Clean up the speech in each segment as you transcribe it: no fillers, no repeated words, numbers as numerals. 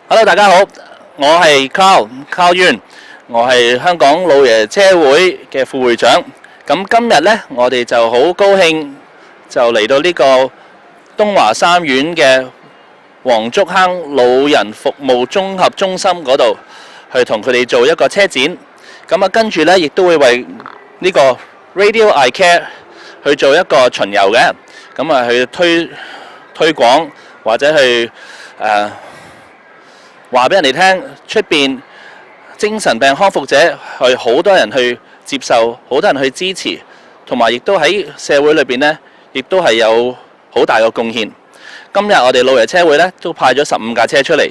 Hello， 大家好，我係 Carl Yuen， 我係香港老爺車會嘅副會長。咁今日呢，我哋就好高興就嚟到呢個東華三院嘅黃竹坑老人服務綜合中心嗰度，去同佢哋做一個車展。咁啊，跟住呢，亦都會為呢個 Radio I Care 去做一個巡遊嘅。咁啊，去推廣或者去話俾人哋聽，出邊精神病康復者係好多人去接受，好多人去支持，同埋亦都喺社會裏邊呢，亦都係有好大嘅貢獻。今日我哋老爺車會呢，都派咗15架車出嚟，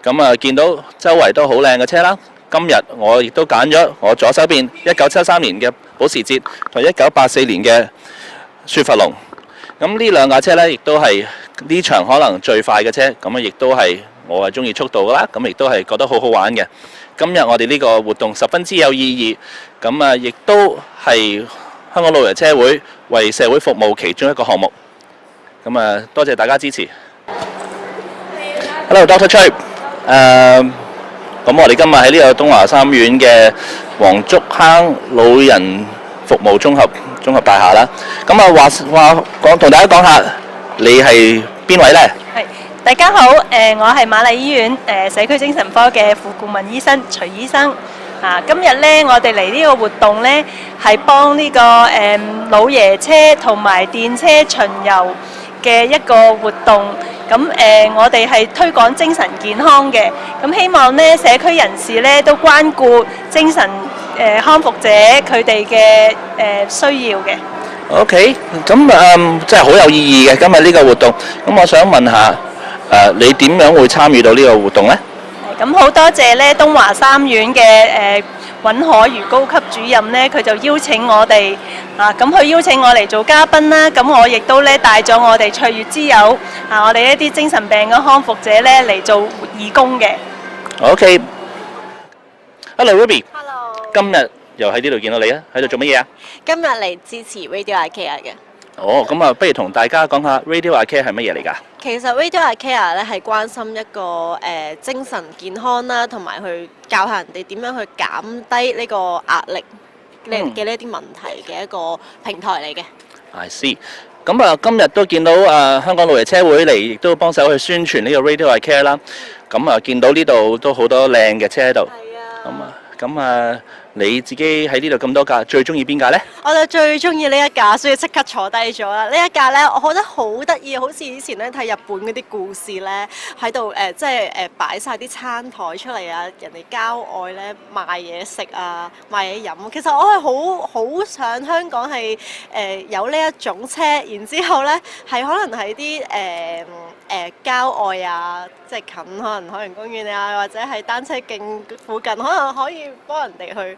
咁啊見到周圍都好靚嘅車啦。今日我亦都揀咗我左手邊1973年嘅保時捷同1984年嘅雪佛龍。咁呢兩架車呢，亦都係呢場可能最快嘅車，咁啊亦都係我係中意速度㗎啦，咁亦都係覺得好好玩嘅。今日我哋呢個活動十分之有意義，咁啊亦都係香港老爺車會為社會服務其中一個項目。咁啊，多謝大家支持。Hello，Dr. Choi。咁我哋今日喺呢個東華三院嘅黃竹坑老人服務綜合大廈啦。咁啊講同大家講下，你係邊位呢？係，大家好，我係瑪麗醫院社區精神科嘅副顧問醫生徐醫生。今日呢，我哋嚟呢個活動呢，係幫呢個老爺車同埋電車巡遊嘅一個活動。咁我哋係推廣精神健康嘅，咁希望呢社區人士呢都關顧精神康復者佢哋嘅需要嘅。OK， 咁真係好有意義嘅今日呢個活動。咁我想問下，你點樣會參與到呢個活動呢？咁好多謝呢東華三院嘅尹可如高級主任呢，佢就邀請我哋咁佢邀請我嚟做嘉賓啦。咁我亦都呢帶咗我哋卓越之友我哋一啲精神病嘅康復者呢嚟做義工嘅。OK，Hello Ruby。Hello。 今日又喺呢度見到你啊，喺度做乜嘢啊？今日嚟支持 Radio I Care 嘅。哦，咁啊，不如同大家講下 Radio I Care 係乜嘢嚟㗎？其實 Radio I Care 咧係關心一個精神健康啦，同埋去教下人哋點樣去減低呢個壓力嘅呢一啲問題嘅一個平台嚟嘅。I see。咁今日都見到香港老爺車會嚟，亦都幫手去宣傳呢個 Radio I Care 啦。咁見到呢度都好多靚嘅車喺度。咁你自己喺呢度咁多架，最中意邊架呢？我就最中意呢一架，所以即刻坐低咗啦。呢一架呢，我覺得好得意，好似以前咧睇日本嗰啲故事呢，喺度即係擺晒啲餐台出嚟啊，人哋郊外呢賣嘢食啊，賣嘢飲。其實我係好想香港係有呢一種車，然之後呢係可能喺啲郊外啊，即係近可能海洋公園啊，或者係單車徑附近，可能可以幫人哋去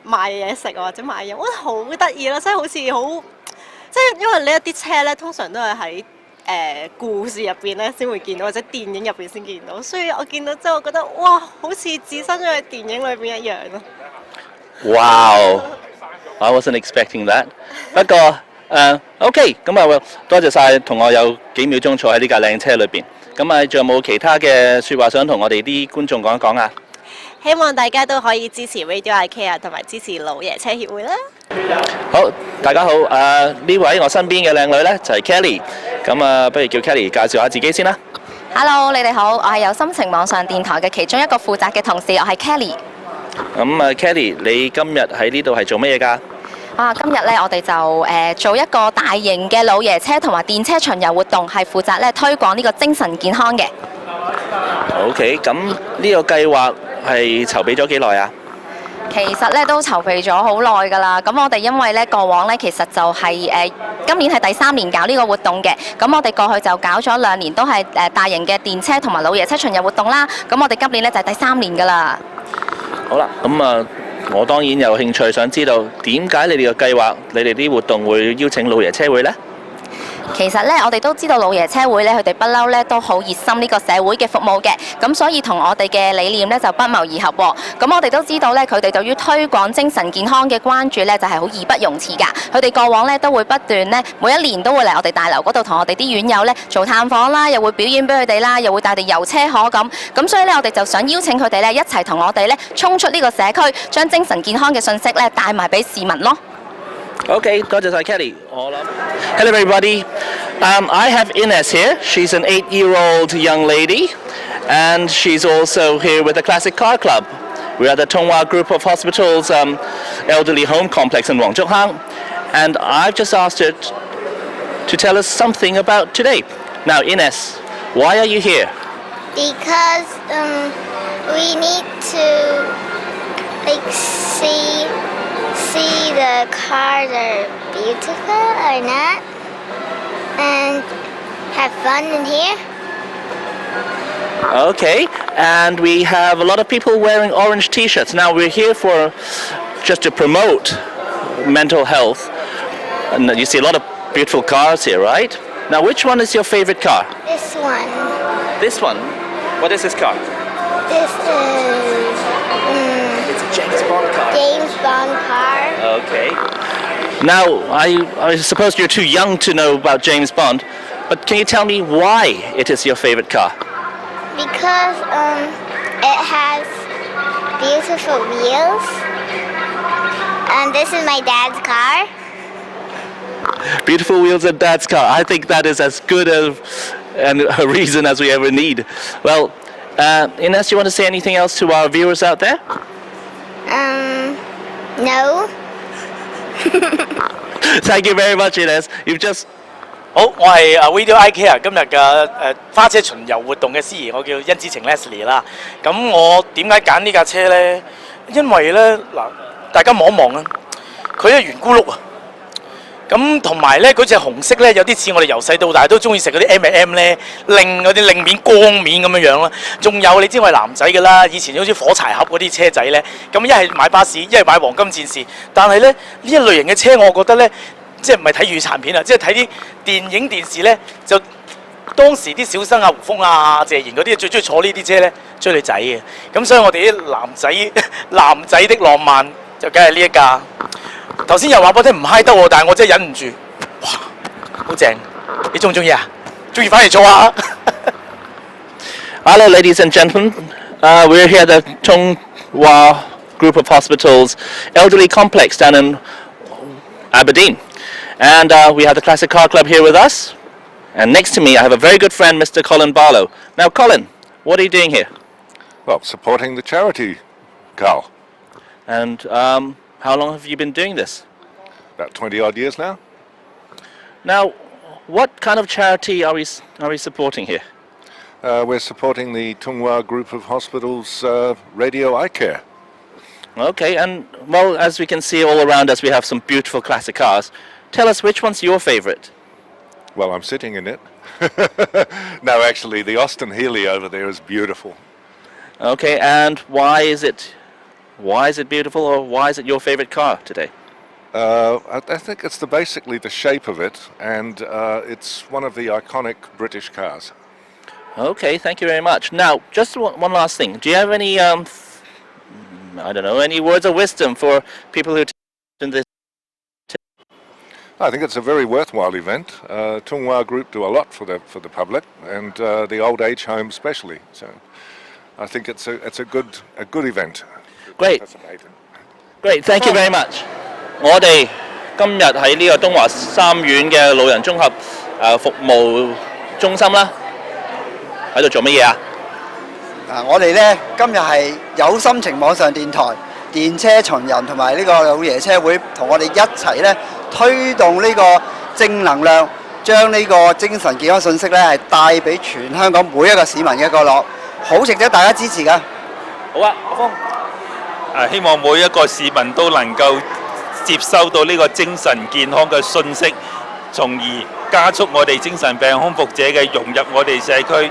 賣嘢食或者買嘢，我覺得好得意啦！即係好似好，即係因為呢一啲車咧，通常都係喺故事入邊咧先會見到，或者電影入邊先見到，所以我見到之後，我覺得哇，好似置身咗喺電影裏邊一樣咯。Wow! I wasn't expecting that. 不過OK， 咁多謝晒，同我有幾秒鐘坐喺呢架靚車裏邊。咁仲有冇其他嘅説話想同我哋啲觀眾講一講啊？希望大家都可以支持 Radio I Care 同埋支持老爺車協會啦。好，大家好，呢位我身邊嘅靚女呢，就係 Kelly。咁不如叫 Kelly 介紹下自己先啦。Hello， 你哋好，我係有心情網上電台嘅其中一個負責嘅同事，我係 Kelly。咁Kelly，你今日喺呢度係做乜嘢㗎？今日咧，我哋就做一個大型嘅老爺車同埋電車巡遊活動，係負責咧推廣呢個精神健康嘅。OK， 咁呢個計劃係籌備咗幾耐啊？其實咧都籌備咗好耐㗎啦。咁我哋因為咧過往咧其實就係今年係第3年搞呢個活動嘅。咁我哋過去就搞咗2年，都係大型嘅電車同埋老爺車巡遊活動啦。咁我哋今年咧就係第3年㗎啦。好啦，咁我當然有興趣想知道點解你哋嘅計劃，你哋啲活動會邀請老爺車會呢？其實咧，我哋都知道老爺車會咧，佢哋不嬲咧都好熱心呢個社會嘅服務嘅，咁所以同我哋嘅理念咧就不謀而合喎。咁我哋都知道咧，佢哋對於推廣精神健康嘅關注咧就係好義不容辭㗎。佢哋過往咧都會不斷咧，每一年都會嚟我哋大樓嗰度同我哋啲院友咧做探訪啦，又會表演俾佢哋啦，又會帶哋遊車河咁。咁所以咧，我哋就想邀請佢哋咧一齊同我哋咧衝出呢個社區，將精神健康嘅信息咧帶埋俾市民咯。Okay, 多謝晒 Kelly. Hello everybody. I have Ines here. She's an 8-year-old young lady, and she's also here with the Classic Car Club. We are the Tonghua Group of Hospitals Elderly Home Complex in Wangzhoukhang, and I've just asked her to tell us something about today. Now, Ines, why are you here? Because we need to see the cars are beautiful or not, and have fun in here. Okay, and we have a lot of people wearing orange t-shirts. Now we're here for just to promote mental health, and you see a lot of beautiful cars here, right? Now, which one is your favorite car? This one. This one? What is this car? This is It's a James Bond car. James Bond car. Okay. Now, I suppose you're too young to know about James Bond, but can you tell me why it is your favorite car? Because it has beautiful wheels. And this is my dad's car. Beautiful wheels and dad's car. I think that is as good a reason as we ever need. Well, Ines, you want to say anything else to our viewers out there? No. Thank you very much, Ines. You've just 好，我係Radio I Care 今日嘅花車巡遊活動嘅司儀，我叫甄子晴 Leslie 啦。咁我點解揀呢架車呢？因為呢，嗱，大家望一望啊，佢係圓咕碌啊。咁同埋呢，嗰隻紅色呢，有啲似我哋由細到大都中意食嗰啲 M&M 呢，令嗰啲令面光面咁樣樣啦。仲有你知我係男仔㗎啦，以前好似火柴盒嗰啲車仔呢，咁一係買巴士，一係買黃金戰士。但係呢，呢一類型嘅車，我覺得呢，即係唔係睇粵殘片啊，即係睇啲電影電視呢，就當時啲小生啊、胡楓啊、謝賢嗰啲最中意坐呢啲車呢，追女仔嘅。咁所以我哋啲男仔的浪漫就梗係呢一架。頭先又話俾我聽唔嗨得喎，但係我真係忍唔住，哇，好正！你中唔中意啊？中意翻嚟坐下。Hello, ladies and gentlemen. We're here at the Tonghua Group of Hospitals Elderly Complex down in Aberdeen. And we have the Classic Car Club here with us. And next to me, I have a very good friend, Mr. Colin Barlow. Now, Colin, what are you doing here? Well, supporting the charity, Carl. And how long have you been doing this? About 20 odd years now. Now, what kind of charity are we supporting here? We're supporting the Tung Wah Group of Hospitals Radio Eye Care. Okay, and well, as we can see all around us, we have some beautiful classic cars. Tell us, which one's your favorite? Well, I'm sitting in it. No, actually, the Austin Healey over there is beautiful. Okay, and why is it beautiful, or why is it your favorite car today? I think it's basically the shape of it, and it's one of the iconic British cars. Okay, thank you very much. Now, just one last thing. Do you have any, I don't know, any words of wisdom for people who attend this? I think it's a very worthwhile event. Tung Wah Group do a lot for the public, and the old age home especially. So I think it's a good event. Great. Great, thank you very much. 我哋今日喺呢個東華三院嘅老人綜合服務中心啦，喺度做乜嘢啊？我哋咧今日係有心情網上電台、電車巡人同埋呢個老爺車會，同我哋一齊咧推動呢個正能量，將呢個精神健康信息咧係帶俾全香港每一個市民嘅角落，好值得大家支持㗎。好啊，阿峰。希望每一個市民都能夠接收到呢個精神健康嘅信息，從而加速我哋精神病康復者嘅融入我哋社區，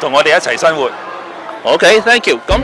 同我哋一齊生活。OK， thank you。咁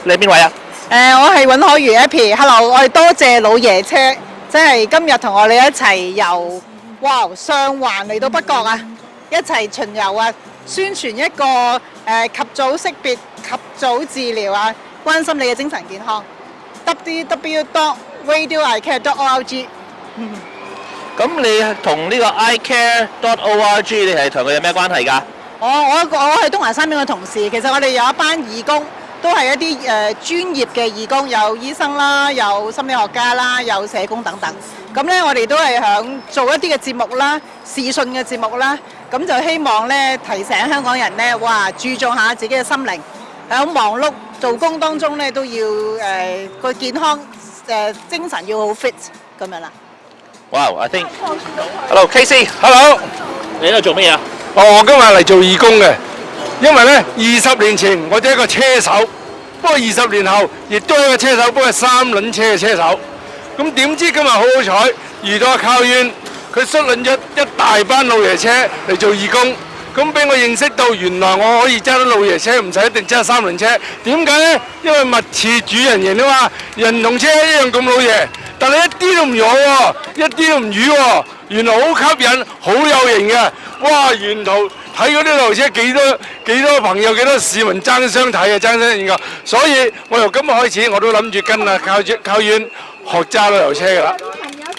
你係邊位啊？我係尹可如 Happy，Hello， 我哋多謝老爺車，即係今日同我哋一齊由上環嚟到北角啊，一齊巡遊啊，宣傳一個及早識別、及早治療啊，關心你嘅精神健康。www.radioicare.org。咁你同呢個 icare.org 你係同佢有咩關係㗎？我係東華三院嘅同事，其實我哋有一班義工。都係一啲專業嘅義工，有醫生啦，有心理學家啦，有社工等等。咁咧，我哋都係想做一啲嘅節目啦，視訊嘅節目啦。咁就希望咧提醒香港人咧，注重下自己嘅心靈，喺忙碌做工當中咧都要個健康精神要好 fit 咁樣啦。Wow, I think. Hello, Casey. Hello，你喺度做乜嘢啊？我今日嚟做義工嘅，因為咧20年前我只係一個車手，不過20年後亦都係一個車手，不過係3輪車嘅車手。咁點知今日好好彩遇到阿靠院，佢率領咗一大班老爺車嚟做義工。咁俾我認識到原來我可以揸到老爺車，唔使一定揸3輪車。點解呢？因為物似主人形啊嘛，人同車一樣咁老爺，但係一啲都唔弱喎，一啲都唔瘀喎，原來好吸引，好有型嘅。哇！沿途睇嗰啲老爺車幾多朋友幾多市民爭相睇啊，爭相研究。所以我由今日開始我都諗住跟啊靠院學揸旅遊車㗎啦。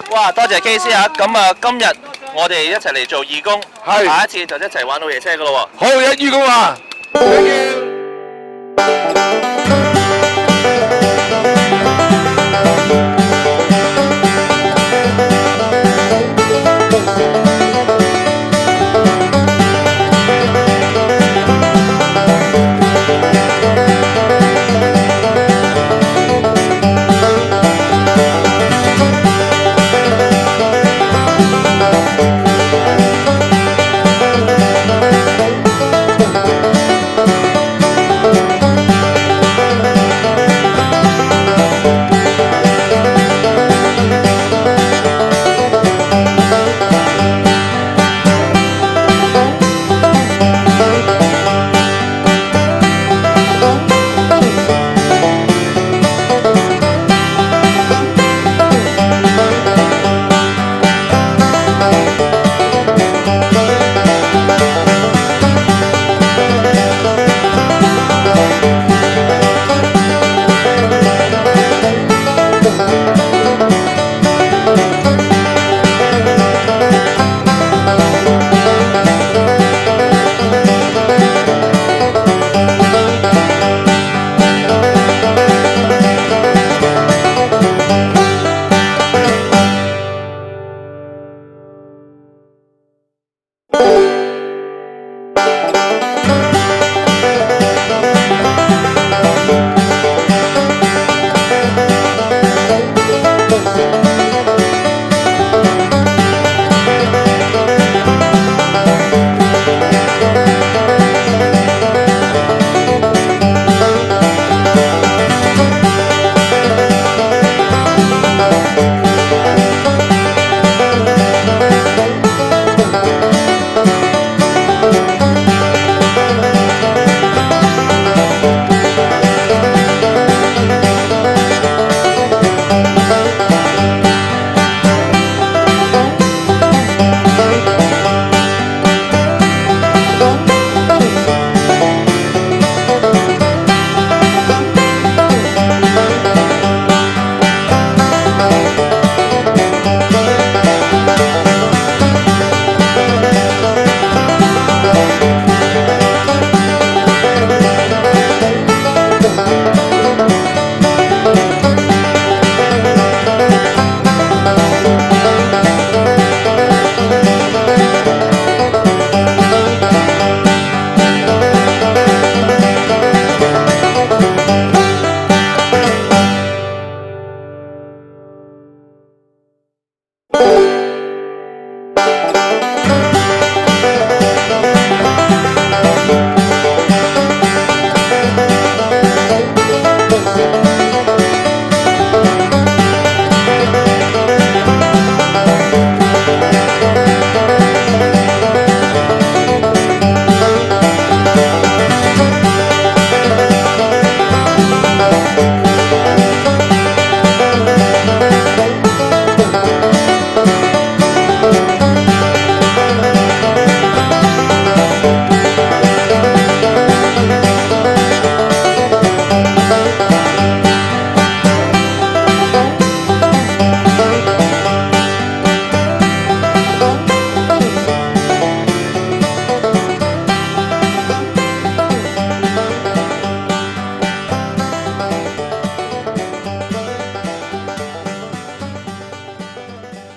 哇！多謝 Casey 啊！咁啊，今日我哋一齊嚟做義工，係下一次就一齊玩老爺車㗎咯喎。好，一於咁話。Thank you。